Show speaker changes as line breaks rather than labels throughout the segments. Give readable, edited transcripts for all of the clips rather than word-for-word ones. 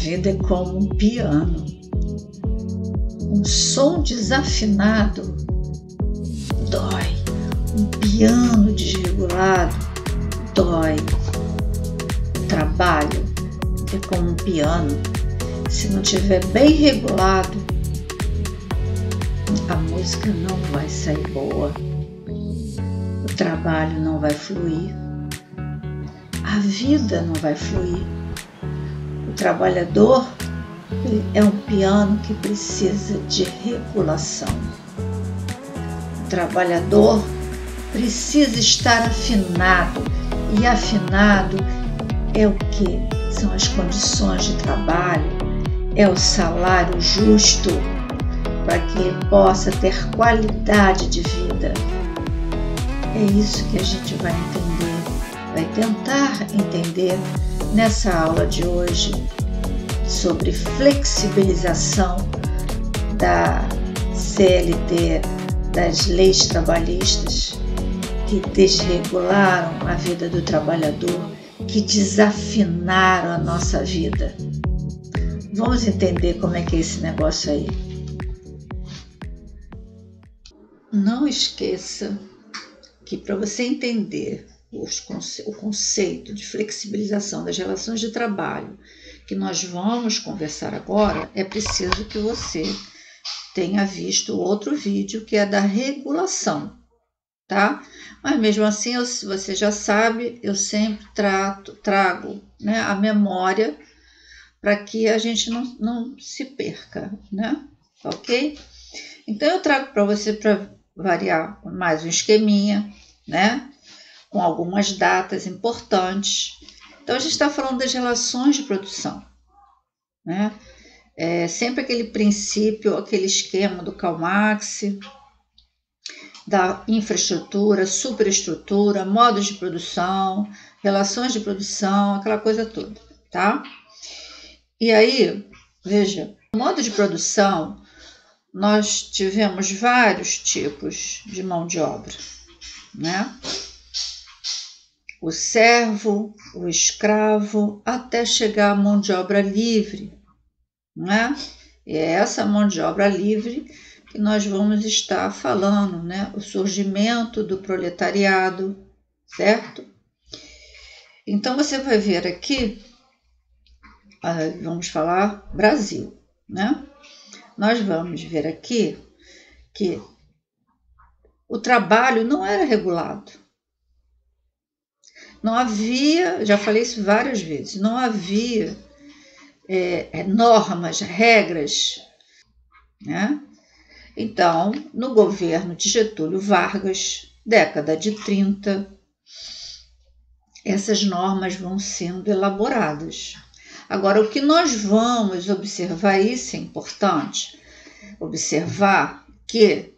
vida é como um piano. Um som desafinado dói. Um piano desregulado dói. O trabalho é como um piano. Se não estiver bem regulado, a música não vai sair boa. O trabalho não vai fluir. A vida não vai fluir. O trabalhador é um piano que precisa de regulação. O trabalhador precisa estar afinado. E afinado é o quê? São as condições de trabalho, é o salário justo para que ele possa ter qualidade de vida. É isso que a gente vai entender, vai tentar entender nessa aula de hoje sobre flexibilização da CLT, das leis trabalhistas que desregularam a vida do trabalhador, que desafinaram a nossa vida. Vamos entender como é que é esse negócio aí. Não esqueça que para você entender o conceito de flexibilização das relações de trabalho que nós vamos conversar agora, é preciso que você tenha visto outro vídeo que é da regulação, tá? Mas mesmo assim, você já sabe, eu sempre trago, né, a memória para que a gente não se perca, né? Ok? Então eu trago para você, para variar, mais um esqueminha, né? Com algumas datas importantes. Então, a gente está falando das relações de produção, né? Sempre aquele princípio, aquele esquema do Karl Marx, da infraestrutura, superestrutura, modos de produção, relações de produção, aquela coisa toda, tá? E aí, veja, no modo de produção, nós tivemos vários tipos de mão de obra, né? O servo, o escravo, até chegar à mão de obra livre, né? E é essa mão de obra livre que nós vamos estar falando, né? O surgimento do proletariado, certo? Então, você vai ver aqui, vamos falar Brasil, né? Nós vamos ver aqui que o trabalho não era regulado. Não havia, já falei isso várias vezes, não havia normas, regras, né? Então, no governo de Getúlio Vargas, década de 30, essas normas vão sendo elaboradas. Agora, o que nós vamos observar, isso é importante, observar que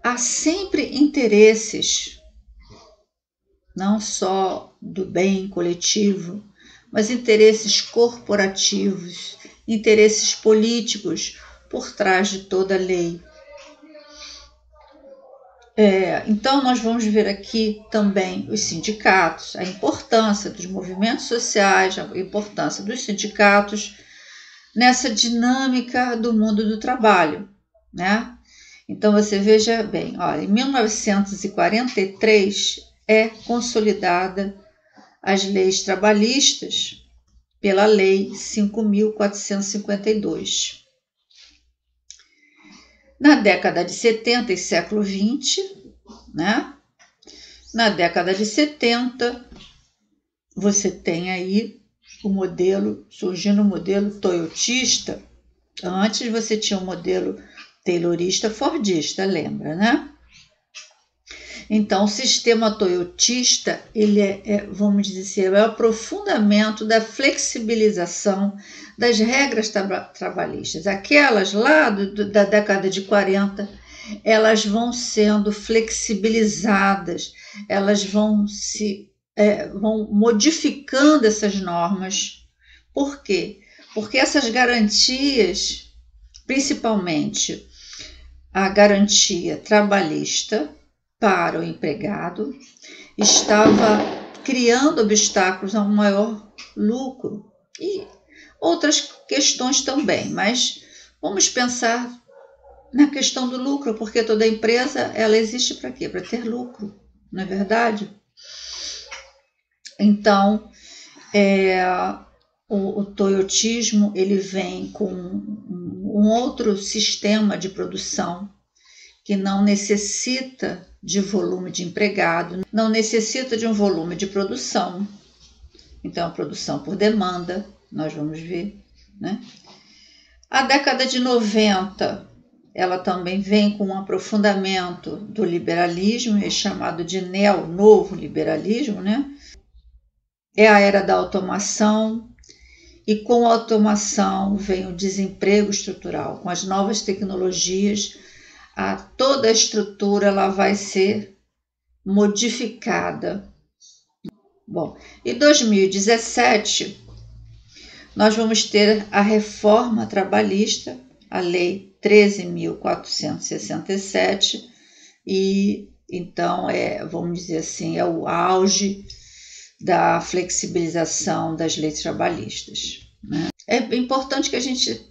há sempre interesses, não só do bem coletivo, mas interesses corporativos, interesses políticos por trás de toda a lei. Então, nós vamos ver aqui também os sindicatos, a importância dos movimentos sociais, a importância dos sindicatos nessa dinâmica do mundo do trabalho, né? Então, você veja bem, olha, em 1943 é consolidada as leis trabalhistas pela Lei 5.452. Na década de 70 e século XX, né? Na década de 70, você tem aí surgindo o modelo toyotista. Antes você tinha o modelo taylorista, fordista, lembra, né? Então, o sistema toyotista, ele vamos dizer, é o aprofundamento da flexibilização das regras trabalhistas. Aquelas lá da década de 40, elas vão sendo flexibilizadas, elas vão modificando essas normas. Por quê? Porque essas garantias, principalmente a garantia trabalhista para o empregado, estava criando obstáculos a um maior lucro. E outras questões também, mas vamos pensar na questão do lucro, porque toda empresa ela existe para quê? Para ter lucro, não é verdade? Então, o toyotismo ele vem com um outro sistema de produção que não necessita de volume de empregado, não necessita de um volume de produção. Então, a produção por demanda, nós vamos ver, né? A década de 90, ela também vem com um aprofundamento do liberalismo, é chamado de novo liberalismo, né? É a era da automação, e com a automação vem o desemprego estrutural. Com as novas tecnologias, toda a estrutura ela vai ser modificada. Bom, em 2017, nós vamos ter a reforma trabalhista, a Lei 13.467, e então vamos dizer assim, é o auge da flexibilização das leis trabalhistas, né? É importante que a gente,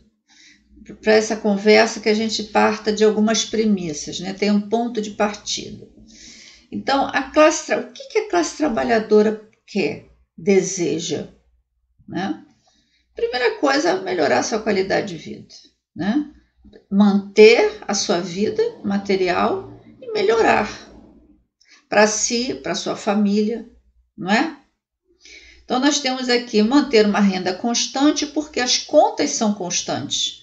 para essa conversa, que a gente parta de algumas premissas, né? Tem um ponto de partida. Então, o que a classe trabalhadora quer, deseja, né? Primeira coisa, melhorar a sua qualidade de vida, né? Manter a sua vida material e melhorar para si, para sua família, não é? Então, nós temos aqui manter uma renda constante, porque as contas são constantes,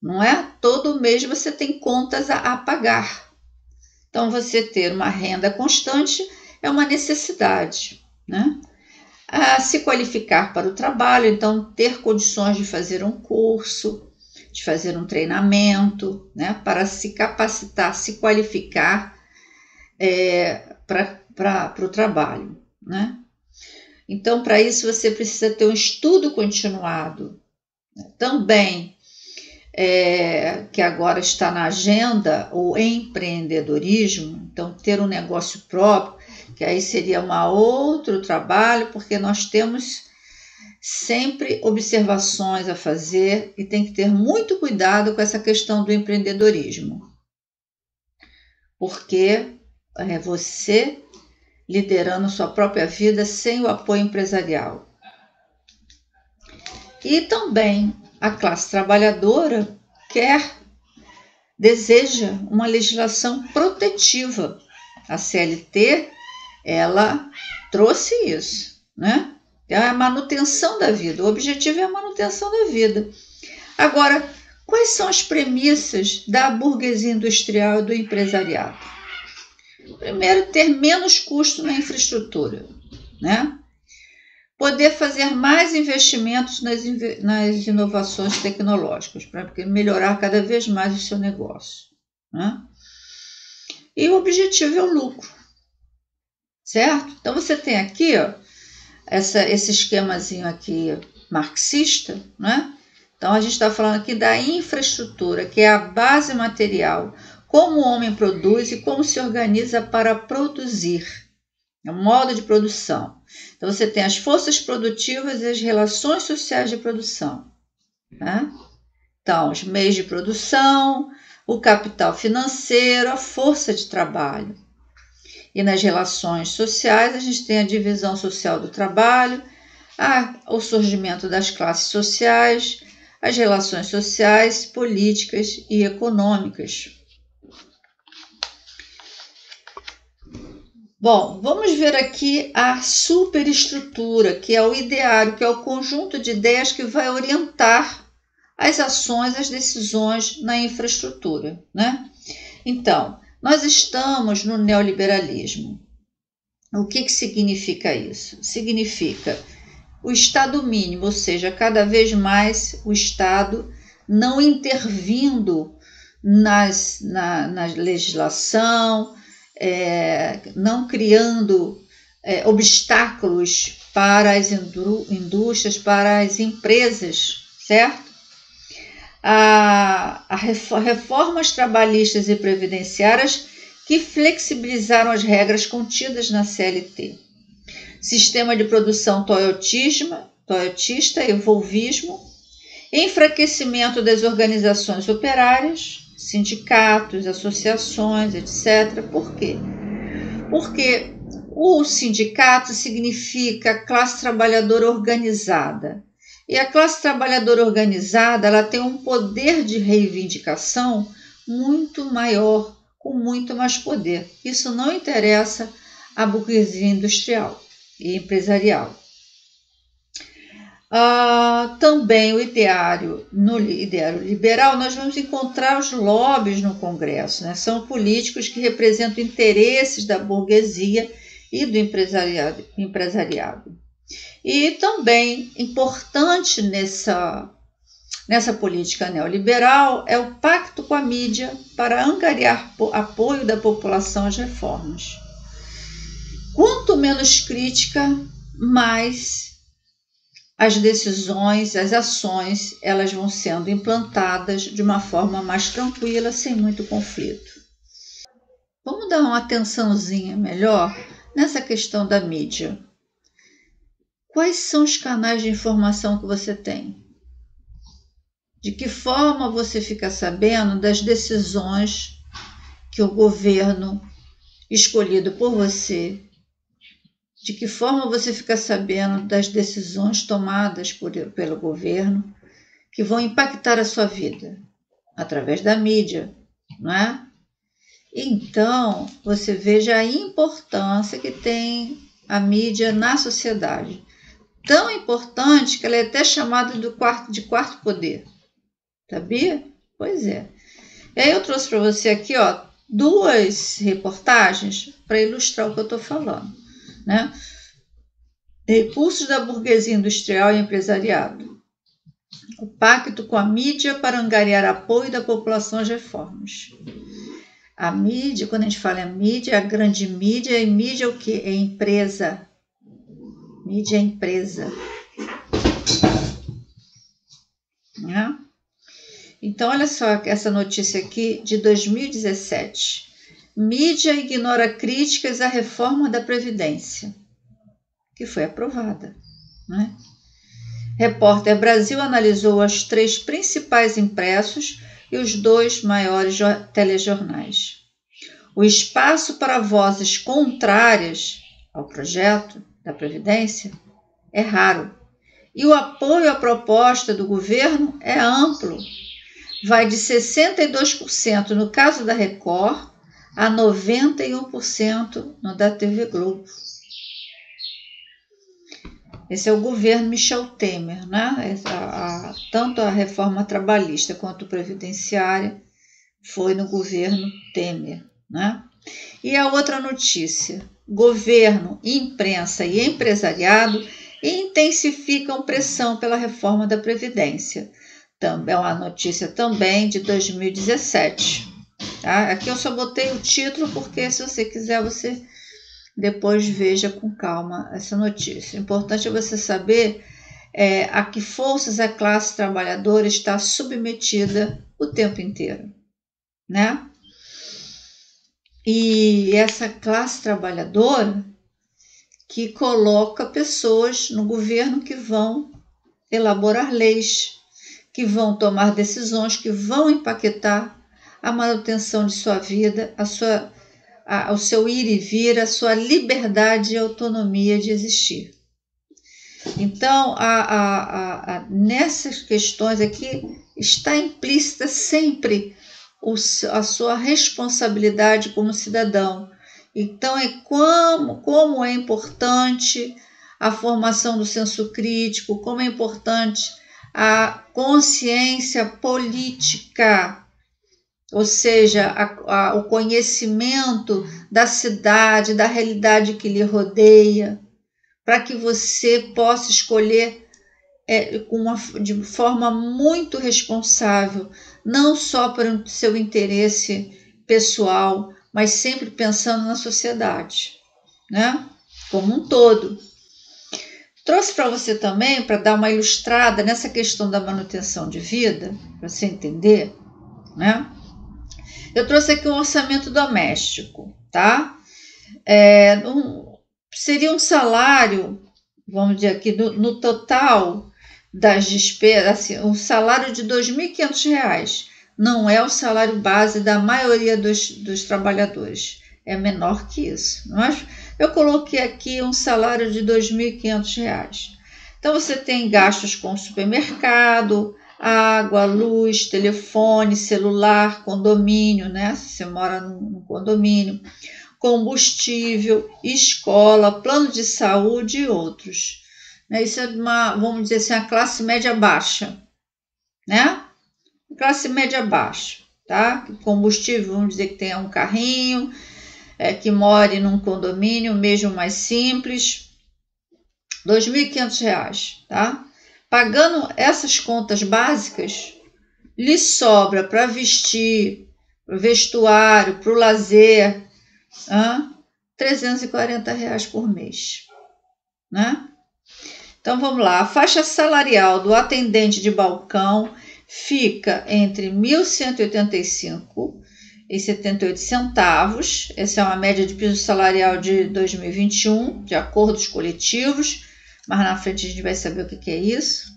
não é? Todo mês você tem contas a pagar. Então, você ter uma renda constante é uma necessidade, né? A se qualificar para o trabalho, então, ter condições de fazer um curso, de fazer um treinamento, né? Para se capacitar, se qualificar para o trabalho, né? Então, para isso, você precisa ter um estudo continuado. Também, que agora está na agenda, o empreendedorismo. Então, ter um negócio próprio, que aí seria outro trabalho, porque nós temos sempre observações a fazer e tem que ter muito cuidado com essa questão do empreendedorismo. Porque você liderando sua própria vida sem o apoio empresarial. E também a classe trabalhadora deseja uma legislação protetiva. A CLT, ela trouxe isso, né? É a manutenção da vida, o objetivo é a manutenção da vida. Agora, quais são as premissas da burguesia industrial e do empresariado? Primeiro, ter menos custo na infraestrutura, né? Poder fazer mais investimentos nas inovações tecnológicas, para melhorar cada vez mais o seu negócio, né? E o objetivo é o lucro, certo? Então, você tem aqui, esse esquemazinho aqui marxista, né? Então, a gente está falando aqui da infraestrutura, que é a base material, como o homem produz e como se organiza para produzir. É um modo de produção. Então, você tem as forças produtivas e as relações sociais de produção, né? Então, os meios de produção, o capital financeiro, a força de trabalho. E nas relações sociais, a gente tem a divisão social do trabalho, o surgimento das classes sociais, as relações sociais, políticas e econômicas. Bom, vamos ver aqui a superestrutura, que é o ideário, que é o conjunto de ideias que vai orientar as ações, as decisões na infraestrutura, né? Então, nós estamos no neoliberalismo. O que significa isso? Significa o Estado mínimo, ou seja, cada vez mais o Estado não intervindo na legislação, não criando obstáculos para as indústrias, para as empresas, certo? Reformas trabalhistas e previdenciárias que flexibilizaram as regras contidas na CLT. Sistema de produção toyotista e volvismo, enfraquecimento das organizações operárias, sindicatos, associações, etc. Por quê? Porque o sindicato significa classe trabalhadora organizada. E a classe trabalhadora organizada, ela tem um poder de reivindicação muito maior, com muito mais poder. Isso não interessa à burguesia industrial e empresarial. Também no ideário liberal, nós vamos encontrar os lobbies no Congresso, né? São políticos que representam interesses da burguesia e do empresariado. E também importante nessa política neoliberal é o pacto com a mídia para angariar apoio da população às reformas. Quanto menos crítica, mais as decisões, as ações, elas vão sendo implantadas de uma forma mais tranquila, sem muito conflito. Vamos dar uma atençãozinha melhor nessa questão da mídia. Quais são os canais de informação que você tem? De que forma você fica sabendo das decisões que o governo escolhido por você, de que forma você fica sabendo das decisões tomadas pelo governo que vão impactar a sua vida? Através da mídia, não é? Então, você veja a importância que tem a mídia na sociedade. Tão importante que ela é até chamada de quarto poder. Sabia? Pois é. E aí eu trouxe para você aqui, duas reportagens para ilustrar o que eu estou falando, né? Recursos da burguesia industrial e empresariado. O pacto com a mídia para angariar apoio da população às reformas. A mídia, quando a gente fala em mídia, é a grande mídia, e mídia é o quê? É empresa. Mídia é empresa. Né? Então, olha só essa notícia aqui de 2017. Mídia ignora críticas à reforma da Previdência, que foi aprovada. Né? Repórter Brasil analisou os 3 principais impressos e os 2 maiores telejornais. O espaço para vozes contrárias ao projeto da Previdência é raro e o apoio à proposta do governo é amplo. Vai de 62% no caso da Record a 91% no da TV Globo. Esse é o governo Michel Temer, né? Tanto a reforma trabalhista quanto previdenciária foi no governo Temer, né? E a outra notícia: governo, imprensa e empresariado intensificam pressão pela reforma da Previdência. Também é uma notícia também de 2017. Tá? Aqui eu só botei o título porque, se você quiser, você depois veja com calma essa notícia. O importante é você saber a que forças a classe trabalhadora está submetida o tempo inteiro, né? E essa classe trabalhadora que coloca pessoas no governo que vão elaborar leis, que vão tomar decisões, que vão impactar a manutenção de sua vida, o seu ir e vir, a sua liberdade e autonomia de existir. Então, nessas questões aqui está implícita sempre a sua responsabilidade como cidadão. Então, como é importante a formação do senso crítico, como é importante a consciência política, ou seja, o conhecimento da cidade, da realidade que lhe rodeia, para que você possa escolher de forma muito responsável, não só para o seu interesse pessoal, mas sempre pensando na sociedade, né? Como um todo. Trouxe para você também, para dar uma ilustrada nessa questão da manutenção de vida, para você entender, né? Eu trouxe aqui um orçamento doméstico, tá? Seria um salário, vamos dizer aqui, no total, das despesas, assim, o salário de R$ 2.500 não é o salário base da maioria dos trabalhadores. É menor que isso. Mas eu coloquei aqui um salário de R$ 2.500. Então, você tem gastos com supermercado, água, luz, telefone, celular, condomínio, né? Se você mora num condomínio, combustível, escola, plano de saúde e outros. Isso é vamos dizer assim, a classe média baixa, né? Classe média baixa, tá? Combustível, vamos dizer que tenha um carrinho, que more num condomínio, mesmo mais simples, R$ 2.500, tá? Pagando essas contas básicas, lhe sobra para vestir, para o vestuário, para o lazer, R$ 340 por mês, né? Então vamos lá, a faixa salarial do atendente de balcão fica entre R$ 1.185,78. Essa é uma média de piso salarial de 2021, de acordos coletivos, mas na frente a gente vai saber o que é isso.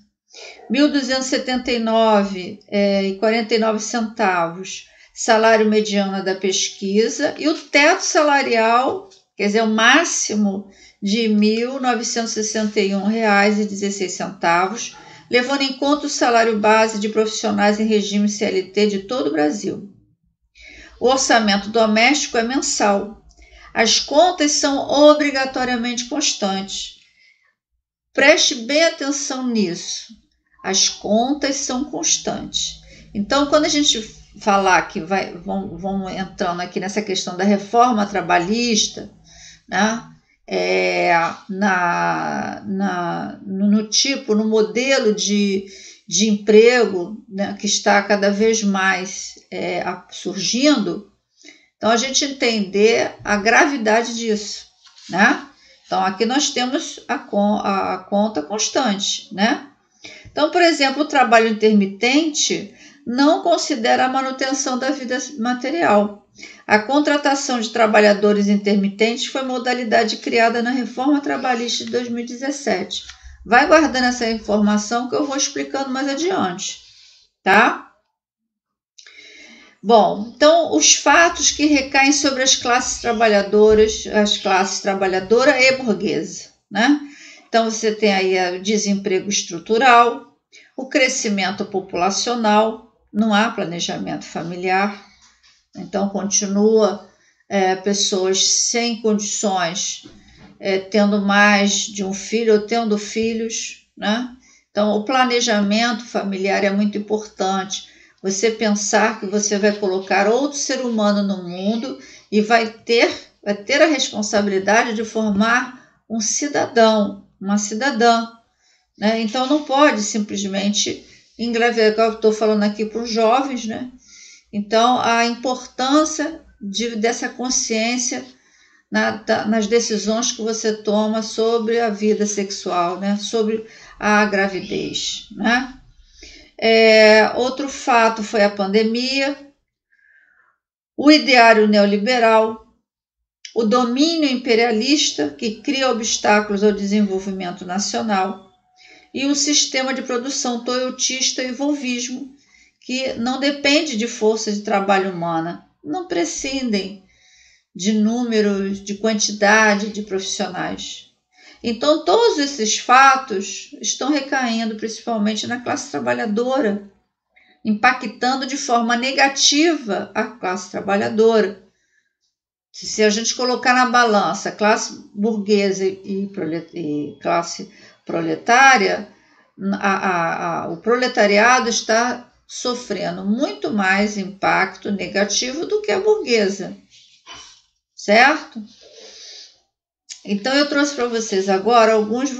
R$ 1.279,49, salário mediano da pesquisa, e o teto salarial, quer dizer, o máximo de R$ 1.961,16, levando em conta o salário base de profissionais em regime CLT de todo o Brasil. O orçamento doméstico é mensal. As contas são obrigatoriamente constantes. Preste bem atenção nisso. As contas são constantes. Então, quando a gente falar que vamos entrando aqui nessa questão da reforma trabalhista, né? No modelo de emprego, né, que está cada vez mais surgindo, então a gente entender a gravidade disso, né? Então aqui nós temos a conta constante, né? Então, por exemplo, o trabalho intermitente não considera a manutenção da vida material. A contratação de trabalhadores intermitentes foi modalidade criada na Reforma Trabalhista de 2017. Vai guardando essa informação que eu vou explicando mais adiante, tá? Bom, então os fatos que recaem sobre as classes trabalhadoras, trabalhadora e burguesa, né? Então você tem aí o desemprego estrutural, o crescimento populacional, não há planejamento familiar, então continua pessoas sem condições, tendo mais de um filho ou tendo filhos, né? Então o planejamento familiar é muito importante. Você pensar que você vai colocar outro ser humano no mundo e vai ter a responsabilidade de formar um cidadão, uma cidadã, né? Então não pode simplesmente engravidar, eu estou falando aqui para os jovens, né? Então a importância dessa consciência nas decisões que você toma sobre a vida sexual, né? Sobre a gravidez, né? Outro fato foi a pandemia, o ideário neoliberal, o domínio imperialista que cria obstáculos ao desenvolvimento nacional e o sistema de produção toyotista e volvismo, que não depende de força de trabalho humana, não prescindem de números, de quantidade de profissionais. Então, todos esses fatos estão recaindo principalmente na classe trabalhadora, impactando de forma negativa a classe trabalhadora. Se a gente colocar na balança classe burguesa e classe proletária, o proletariado está sofrendo muito mais impacto negativo do que a burguesa, certo? Então eu trouxe para vocês agora alguns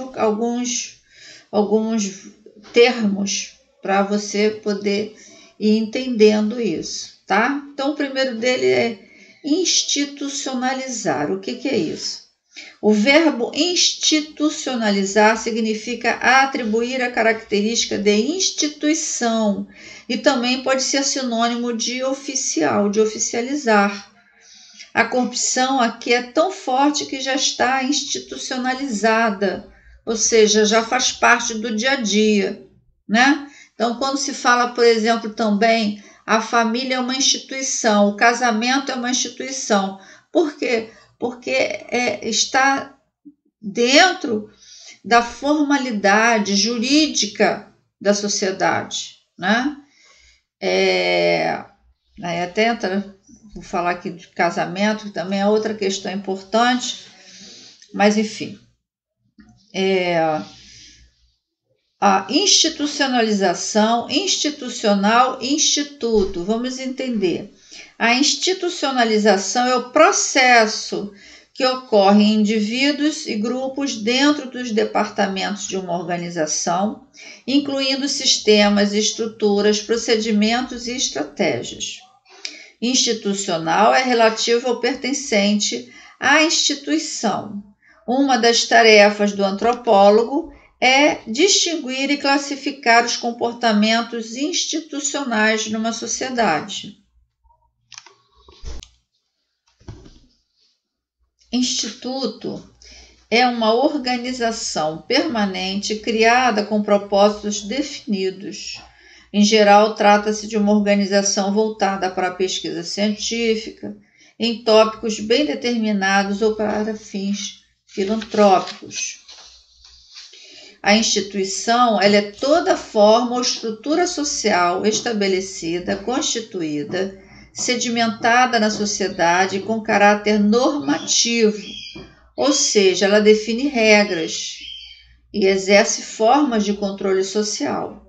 termos para você poder ir entendendo isso, tá? Então o primeiro dele é institucionalizar. O que é isso? O verbo institucionalizar significa atribuir a característica de instituição e também pode ser sinônimo de oficial, de oficializar. A corrupção aqui é tão forte que já está institucionalizada, ou seja, já faz parte do dia a dia, né? Então, quando se fala, por exemplo, também a família é uma instituição, o casamento é uma instituição. Por quê? Porque está dentro da formalidade jurídica da sociedade, né? Aí até entra, vou falar aqui de casamento, que também é outra questão importante, mas enfim. A institucionalização, institucional, instituto. Vamos entender. A institucionalização é o processo que ocorre em indivíduos e grupos dentro dos departamentos de uma organização, incluindo sistemas, estruturas, procedimentos e estratégias. Institucional é relativo ao pertencente à instituição. Uma das tarefas do antropólogo é distinguir e classificar os comportamentos institucionais numa sociedade. Instituto é uma organização permanente criada com propósitos definidos. Em geral, trata-se de uma organização voltada para a pesquisa científica, em tópicos bem determinados ou para fins filantrópicos. A instituição ela é toda forma ou estrutura social estabelecida, constituída, sedimentada na sociedade com caráter normativo, ou seja, ela define regras e exerce formas de controle social.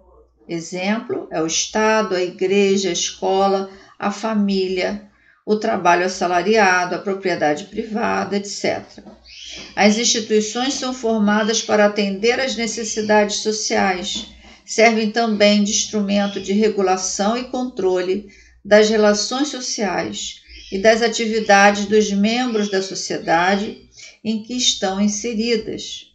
Exemplo é o Estado, a igreja, a escola, a família, o trabalho assalariado, a propriedade privada, etc. As instituições são formadas para atender às necessidades sociais, servem também de instrumento de regulação e controle das relações sociais e das atividades dos membros da sociedade em que estão inseridas.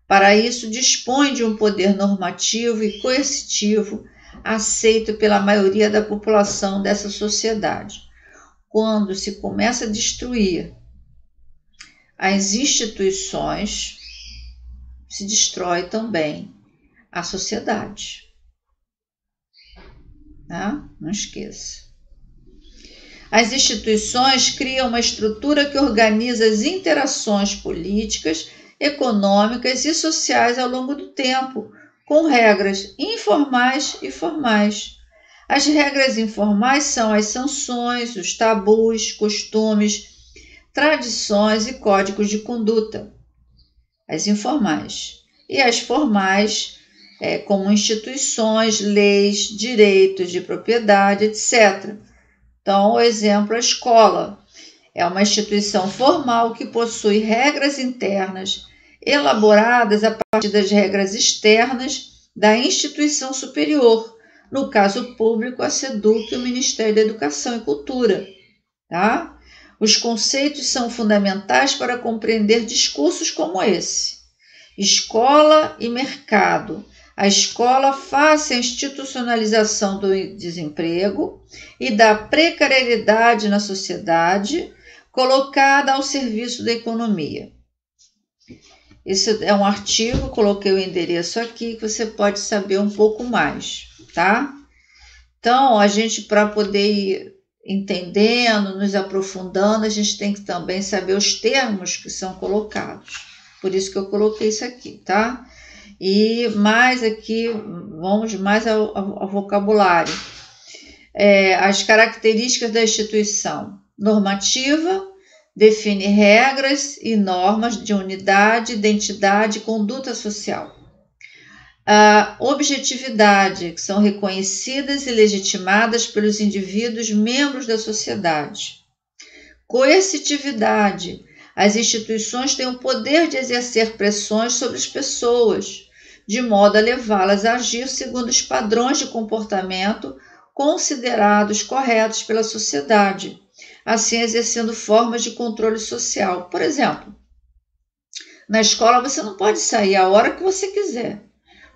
Para isso, dispõe de um poder normativo e coercitivo aceito pela maioria da população dessa sociedade. Quando se começa a destruir as instituições, se destrói também a sociedade. Tá? Não esqueça. As instituições criam uma estrutura que organiza as interações políticas, econômicas e sociais ao longo do tempo, com regras informais e formais. As regras informais são as sanções, os tabus, costumes, tradições e códigos de conduta. As informais. E as formais, como instituições, leis, direitos de propriedade, etc. Então, o exemplo, a escola. É uma instituição formal que possui regras internas elaboradas a partir das regras externas da instituição superior, no caso público, a SEDUC e o Ministério da Educação e Cultura. Tá? Os conceitos são fundamentais para compreender discursos como esse. Escola e mercado. A escola faz a institucionalização do desemprego e da precariedade na sociedade, colocada ao serviço da economia. Esse é um artigo, coloquei o endereço aqui, que você pode saber um pouco mais, tá? Então, a gente, para poder ir entendendo, nos aprofundando, a gente tem que também saber os termos que são colocados. Por isso que eu coloquei isso aqui, tá? E mais aqui, vamos mais ao vocabulário. As características da instituição. Normativa, define regras e normas de unidade, identidade e conduta social. A objetividade, que são reconhecidas e legitimadas pelos indivíduos membros da sociedade. Coercitividade, as instituições têm o poder de exercer pressões sobre as pessoas, de modo a levá-las a agir segundo os padrões de comportamento considerados corretos pela sociedade, assim exercendo formas de controle social. Por exemplo, na escola você não pode sair a hora que você quiser.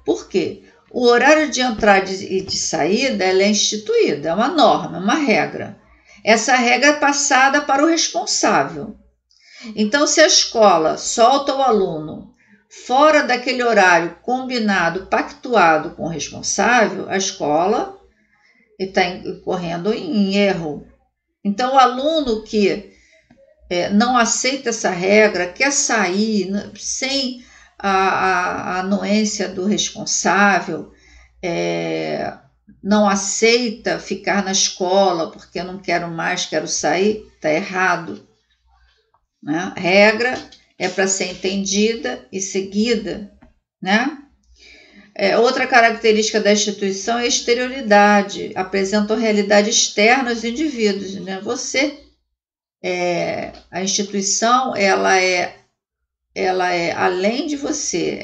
Por quê? O horário de entrada e de saída ela é instituída, é uma norma, é uma regra. Essa regra é passada para o responsável. Então, se a escola solta o aluno fora daquele horário combinado, pactuado com o responsável, a escola está incorrendo em erro. Então, o aluno que não aceita essa regra, quer sair sem a anuência do responsável, não aceita ficar na escola porque eu não quero mais, quero sair, está errado. Né? A regra é para ser entendida e seguida, né? Outra característica da instituição é a exterioridade, apresentam realidade externa aos indivíduos, né? A instituição, ela é além de você,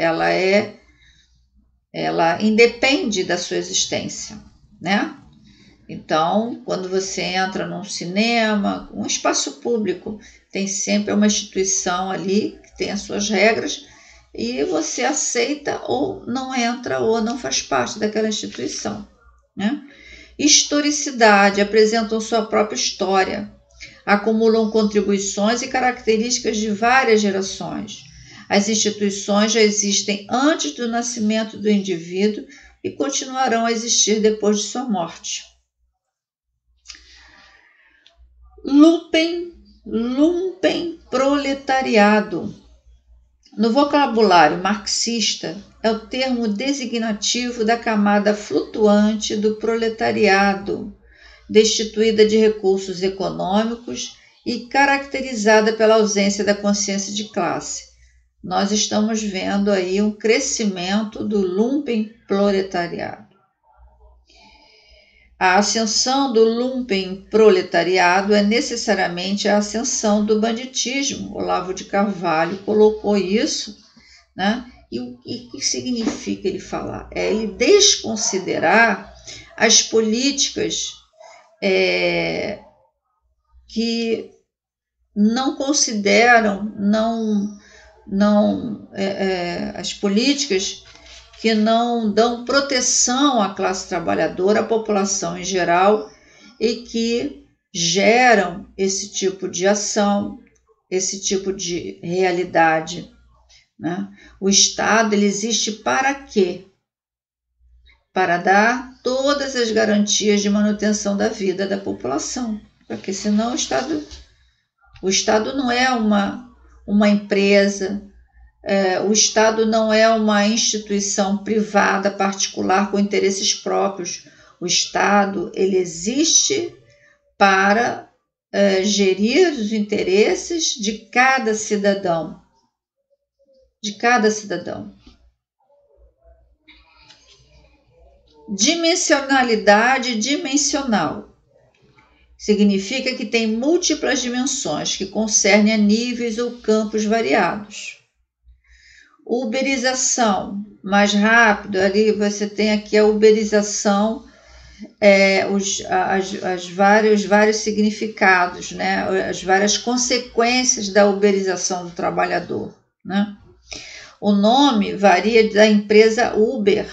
ela independe da sua existência, né? Então, quando você entra num cinema, um espaço público, tem sempre uma instituição ali que tem as suas regras e você aceita ou não entra ou não faz parte daquela instituição, né? Historicidade, apresentam sua própria história, acumulam contribuições e características de várias gerações. As instituições já existem antes do nascimento do indivíduo e continuarão a existir depois de sua morte. Lumpenproletariado. No vocabulário marxista, é o termo designativo da camada flutuante do proletariado, destituída de recursos econômicos e caracterizada pela ausência da consciência de classe. Nós estamos vendo aí um crescimento do lumpenproletariado. A ascensão do lumpenproletariado é necessariamente a ascensão do banditismo. Olavo de Carvalho colocou isso, né? E o que significa ele falar? Ele desconsiderar as políticas que não consideram, as políticas que não dão proteção à classe trabalhadora, à população em geral, e que geram esse tipo de ação, esse tipo de realidade, né? O Estado, ele existe para quê? Para dar todas as garantias de manutenção da vida da população, porque senão o Estado não é uma empresa, o Estado não é uma instituição privada, particular, com interesses próprios. O Estado, ele existe para gerir os interesses de cada cidadão. De cada cidadão. Dimensionalidade dimensional. Significa que tem múltiplas dimensões que concernem a níveis ou campos variados. Uberização, mais rápido, ali você tem aqui a uberização, os vários significados, né? As várias consequências da uberização do trabalhador, né? O nome varia da empresa Uber,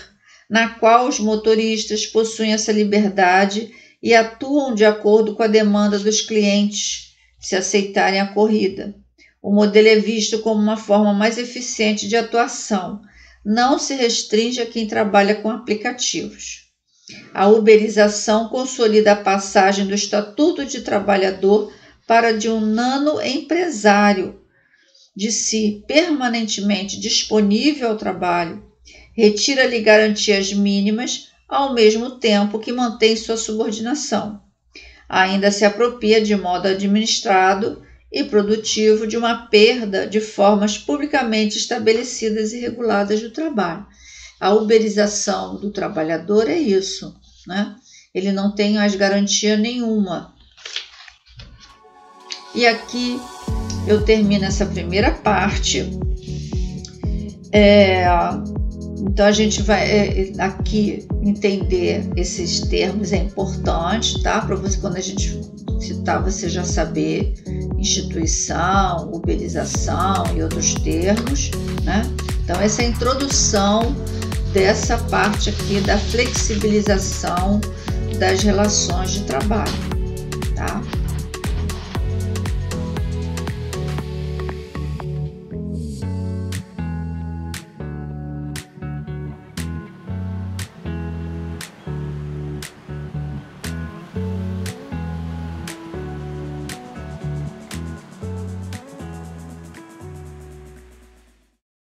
na qual os motoristas possuem essa liberdade e atuam de acordo com a demanda dos clientes, se aceitarem a corrida. O modelo é visto como uma forma mais eficiente de atuação, não se restringe a quem trabalha com aplicativos. A uberização consolida a passagem do estatuto de trabalhador para de um nano-empresário, de si permanentemente disponível ao trabalho, retira-lhe garantias mínimas, ao mesmo tempo que mantém sua subordinação. Ainda se apropria de modo administrado e produtivo de uma perda de formas publicamente estabelecidas e reguladas do trabalho. A uberização do trabalhador é isso, né? Ele não tem mais garantia nenhuma. E aqui eu termino essa primeira parte. Então a gente vai aqui entender esses termos, é importante, tá? Para você, quando a gente citar, você já saber instituição, uberização e outros termos, né? Então essa é a introdução dessa parte aqui da flexibilização das relações de trabalho, tá?